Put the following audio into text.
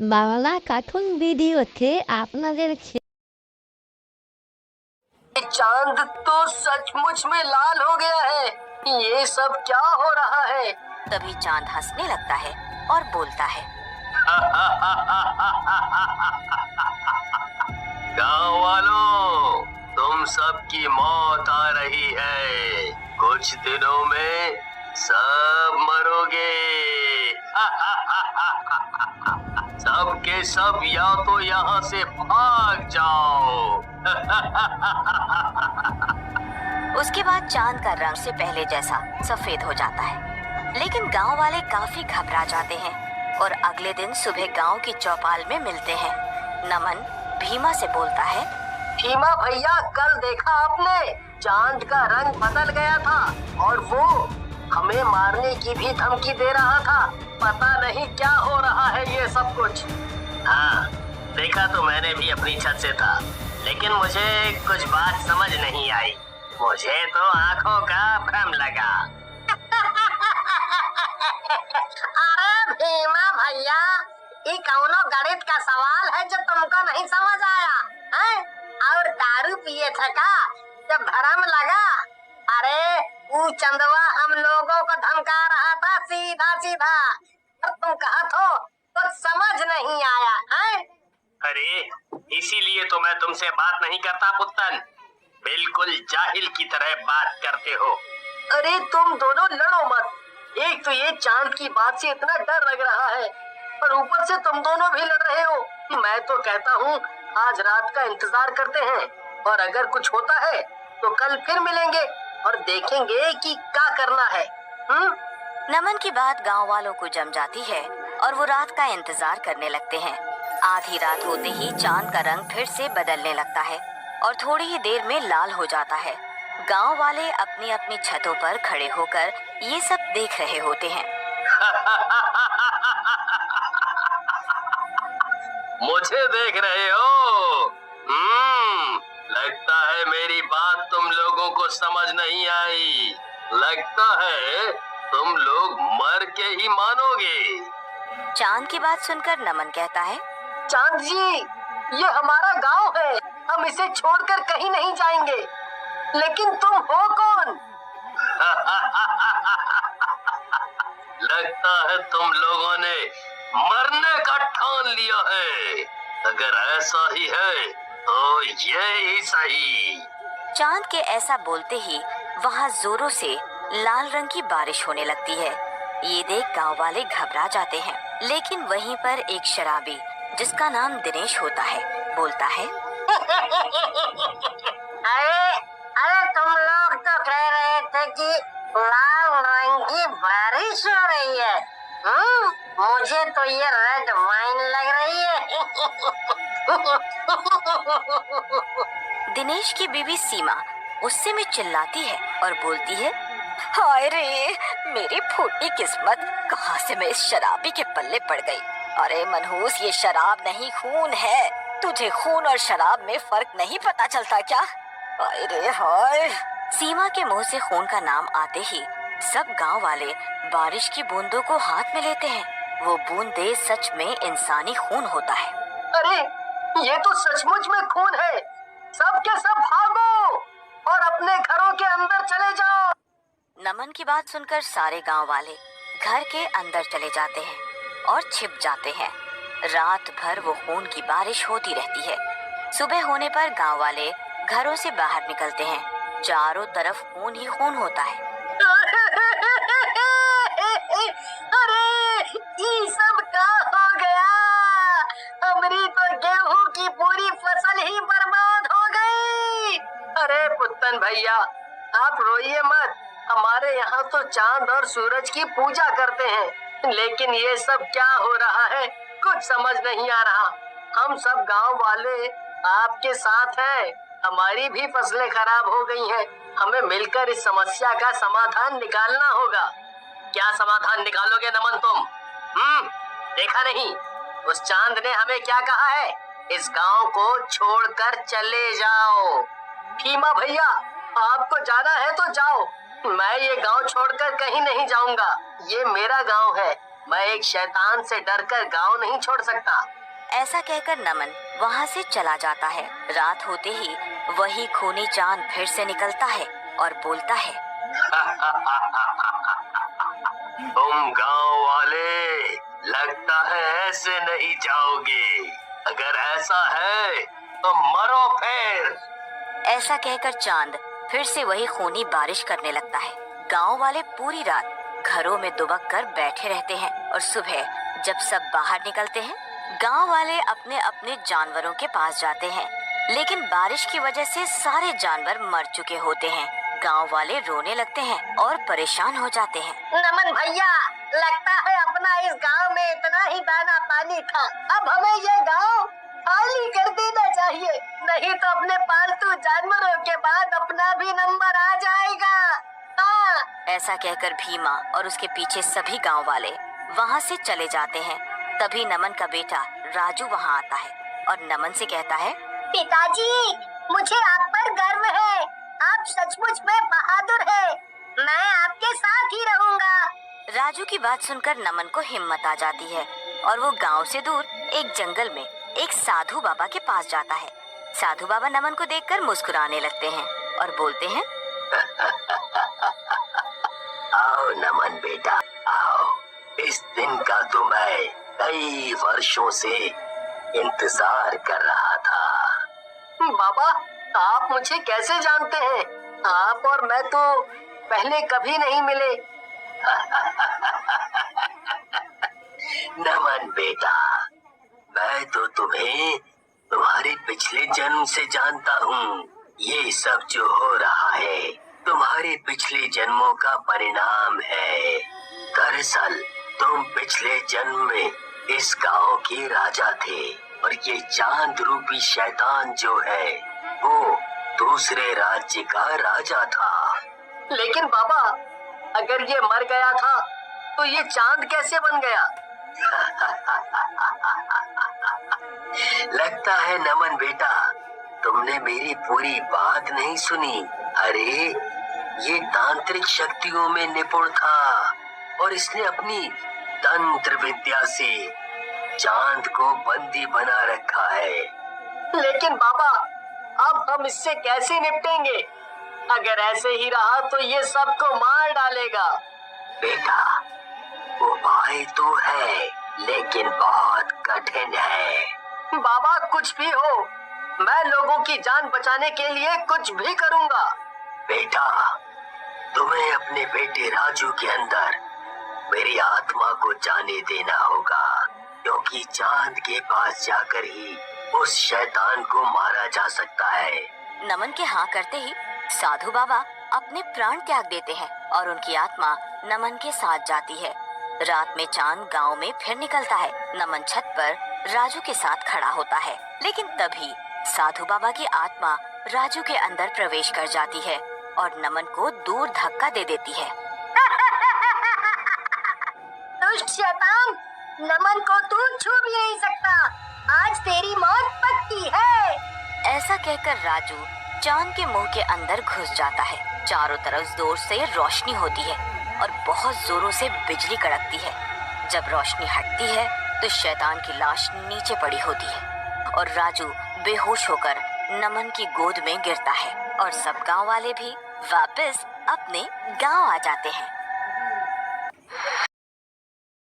Bangla cartoon ভিডিওতে আপনাদের चांद तो सचमुच में लाल हो गया है। ये सब क्या हो रहा है? तभी चांद हंसने लगता है और बोलता है, गांव वालों, तुम सबकी मौत आ रही है। कुछ दिनों में सब मरोगे। सब के सब या तो यहाँ से भाग जाओ। उसके बाद चांद का रंग से पहले जैसा सफेद हो जाता है। लेकिन गांव वाले काफी घबरा जाते हैं और अगले दिन सुबह गांव की चौपाल में मिलते हैं। नमन भीमा से बोलता है, भीमा भैया, कल देखा आपने, चांद का रंग बदल गया था और वो हमें मारने की भी धमकी दे रहा था। पता नहीं क्या हो रहा है ये सब कुछ। हाँ, देखा तो मैंने भी अपनी छत से था, लेकिन मुझे कुछ बात समझ नहीं आई। मुझे तो आंखों का भ्रम लगा। अरे भीमा भैया, ये कौनो गणित का सवाल है जो तुमको नहीं समझ आया है? और दारू पिए थे का जब भ्रम लगा? अरे वो चंदवा हम लोगों को धमका रहा था सीधा सीधा, और तुम कहा तो कुछ समझ नहीं आया है? अरे इसीलिए तो मैं तुमसे बात नहीं करता पुत्तन। बिल्कुल जाहिल की तरह बात करते हो। अरे तुम दोनों लड़ो मत। एक तो ये चांद की बात से इतना डर लग रहा है और ऊपर से तुम दोनों भी लड़ रहे हो। मैं तो कहता हूँ आज रात का इंतजार करते हैं, और अगर कुछ होता है तो कल फिर मिलेंगे और देखेंगे कि क्या करना है। नमन की बात गांव वालों को जम जाती है और वो रात का इंतजार करने लगते हैं। आधी रात होते ही चांद का रंग फिर से बदलने लगता है और थोड़ी ही देर में लाल हो जाता है। गांव वाले अपनी अपनी छतों पर खड़े होकर ये सब देख रहे होते हैं। मुझे देख रहे हो? लगता है मेरी बात तुम लोगों को समझ नहीं आई। लगता है तुम लोग मर के ही मानोगे। चांद की बात सुनकर नमन कहता है, चांद जी, ये हमारा गांव है, हम इसे छोड़कर कहीं नहीं जाएंगे। लेकिन तुम हो कौन? लगता है तुम लोगों ने मरने का ठान लिया है। अगर ऐसा ही है तो ये ही सही। चांद के ऐसा बोलते ही वहाँ जोरों से लाल रंग की बारिश होने लगती है। ये देख गांव वाले घबरा जाते हैं। लेकिन वहीं पर एक शराबी जिसका नाम दिनेश होता है बोलता है, अरे तुम लोग तो कह रहे थे कि लाल रंग की बारिश हो रही है। मुझे तो ये रेड वाइन लग रही है। दिनेश की बीवी सीमा गुस्से में चिल्लाती है और बोलती है, हाय रे, मेरी फूटी किस्मत, कहाँ से मैं इस शराबी के पल्ले पड़ गई। अरे मनहूस, ये शराब नहीं खून है। तुझे खून और शराब में फर्क नहीं पता चलता क्या? हाय रे हाय। सीमा के मुंह से खून का नाम आते ही सब गांव वाले बारिश की बूंदों को हाथ में लेते हैं। वो बूंदे सच में इंसानी खून होता है। अरे ये तो सचमुच में खून है। सब के सब भागो और अपने घरों के अंदर चले जाओ। नमन की बात सुनकर सारे गांव वाले घर के अंदर चले जाते हैं और छिप जाते हैं। रात भर वो खून की बारिश होती रहती है। सुबह होने पर गांव वाले घरों से बाहर निकलते हैं। चारों तरफ खून ही खून होता है। अरे ये सब क्या हो गया? हमारी तो गेहूं की पूरी फसल ही बर्बाद हो गई। अरे पुत्तन भैया, आप रोइए मत। हमारे यहाँ तो चांद और सूरज की पूजा करते हैं, लेकिन ये सब क्या हो रहा है कुछ समझ नहीं आ रहा। हम सब गांव वाले आपके साथ हैं। हमारी भी फसलें खराब हो गई हैं। हमें मिलकर इस समस्या का समाधान निकालना होगा। क्या समाधान निकालोगे नमन तुम? देखा नहीं उस चांद ने हमें क्या कहा है? इस गांव को छोड़कर चले जाओ। भीमा भैया, आपको जाना है तो जाओ, मैं ये गांव छोड़कर कहीं नहीं जाऊंगा। ये मेरा गांव है मैं एक शैतान से डरकर गांव नहीं छोड़ सकता। ऐसा कहकर नमन वहाँ से चला जाता है। रात होते ही वही खूनी चांद फिर से निकलता है और बोलता है, तुम गांव वाले लगता है ऐसे नहीं जाओगे। अगर ऐसा है तो मरो फिर। ऐसा कहकर चांद फिर से वही खूनी बारिश करने लगता है। गांव वाले पूरी रात घरों में दुबक कर बैठे रहते हैं और सुबह जब सब बाहर निकलते हैं, गांव वाले अपने अपने जानवरों के पास जाते हैं, लेकिन बारिश की वजह से सारे जानवर मर चुके होते हैं। गांव वाले रोने लगते हैं और परेशान हो जाते हैं। नमन भैया, लगता है अपना इस गांव में इतना ही दाना पानी था। अब हमें ये गांव खाली कर देना चाहिए, नहीं तो अपने पालतू जानवरों के बाद अपना भी नंबर आ जाएगा। हाँ। ऐसा कहकर भीमा और उसके पीछे सभी गांव वाले वहां से चले जाते हैं। तभी नमन का बेटा राजू वहां आता है और नमन से कहता है, पिताजी, मुझे आप पर गर्व है। आप सचमुच में बहादुर हैं। मैं आपके साथ ही रहूंगा। राजू की बात सुनकर नमन को हिम्मत आ जाती है और वो गांव से दूर एक जंगल में एक साधु बाबा के पास जाता है। साधु बाबा नमन को देखकर मुस्कुराने लगते हैं और बोलते हैं, आओ नमन बेटा, आओ। इस दिन का तो मैं कई वर्षों से इंतजार कर रहा था। बाबा, आप मुझे कैसे जानते हैं? आप और मैं तो पहले कभी नहीं मिले। नमन बेटा, मैं तो तुम्हें तुम्हारे पिछले जन्म से जानता हूँ। ये सब जो हो रहा है तुम्हारे पिछले जन्मों का परिणाम है। दरअसल तुम पिछले जन्म में इस गांव के राजा थे और ये चांद रूपी शैतान जो है वो दूसरे राज्य का राजा था। लेकिन बाबा, अगर ये मर गया था तो ये चांद कैसे बन गया? लगता है नमन बेटा, तुमने मेरी पूरी बात नहीं सुनी। अरे, ये तांत्रिक शक्तियों में निपुण था और इसने अपनी तंत्र विद्या से चांद को बंदी बना रखा है। लेकिन बाबा, अब हम इससे कैसे निपटेंगे? अगर ऐसे ही रहा तो ये सबको मार डालेगा। बेटा, उपाय तो है लेकिन बहुत कठिन है। बाबा, कुछ भी हो, मैं लोगों की जान बचाने के लिए कुछ भी करूंगा। बेटा, तुम्हें अपने बेटे राजू के अंदर मेरी आत्मा को जाने देना होगा, क्योंकि चांद के पास जाकर ही उस शैतान को मारा जा सकता है। नमन के हाँ करते ही साधु बाबा अपने प्राण त्याग देते हैं और उनकी आत्मा नमन के साथ जाती है। रात में चांद गांव में फिर निकलता है। नमन छत पर राजू के साथ खड़ा होता है, लेकिन तभी साधु बाबा की आत्मा राजू के अंदर प्रवेश कर जाती है और नमन को दूर धक्का दे देती है। दुष्ट शैतान, नमन को तू छू भी नहीं सकता। आज तेरी मौत पक्की है। ऐसा कहकर राजू चांद के मुंह के अंदर घुस जाता है। चारों तरफ जोर से रोशनी होती है और बहुत जोरों से बिजली कड़कती है। जब रोशनी हटती है तो शैतान की लाश नीचे पड़ी होती है और राजू बेहोश होकर नमन की गोद में गिरता है और सब गांव वाले भी वापस अपने गांव आ जाते हैं।